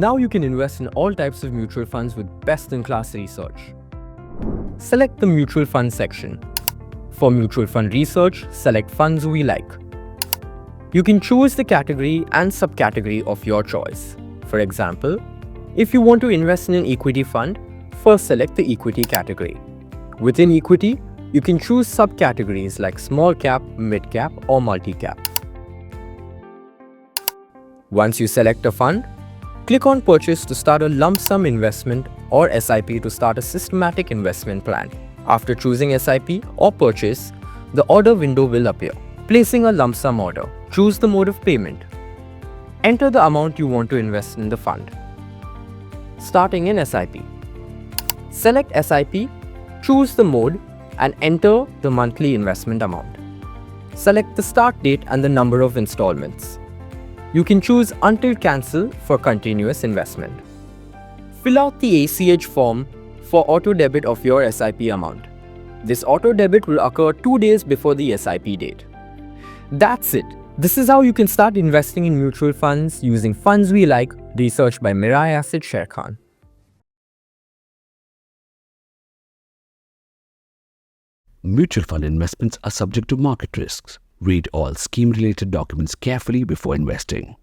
Now you can invest in all types of mutual funds with best-in-class research. Select the mutual fund section. For mutual fund research, select funds we like. You can choose the category and subcategory of your choice. For example, if you want to invest in an equity fund, first select the equity category. Within equity, you can choose subcategories like small cap, mid cap, or multi cap. Once you select a fund, click on Purchase to start a lump sum investment or SIP to start a systematic investment plan. After choosing SIP or Purchase, the order window will appear. Placing a lump sum order, choose the mode of payment. Enter the amount you want to invest in the fund. Starting in SIP. Select SIP, choose the mode, and enter the monthly investment amount. Select the start date and the number of installments. You can choose until cancel for continuous investment. Fill out the ACH form for auto debit of your SIP amount. This auto debit will occur 2 days before the SIP date. That's it. This is how you can start investing in mutual funds using Funds We Like, researched by Mirae Asset Sharekhan. Mutual fund investments are subject to market risks. Read all scheme-related documents carefully before investing.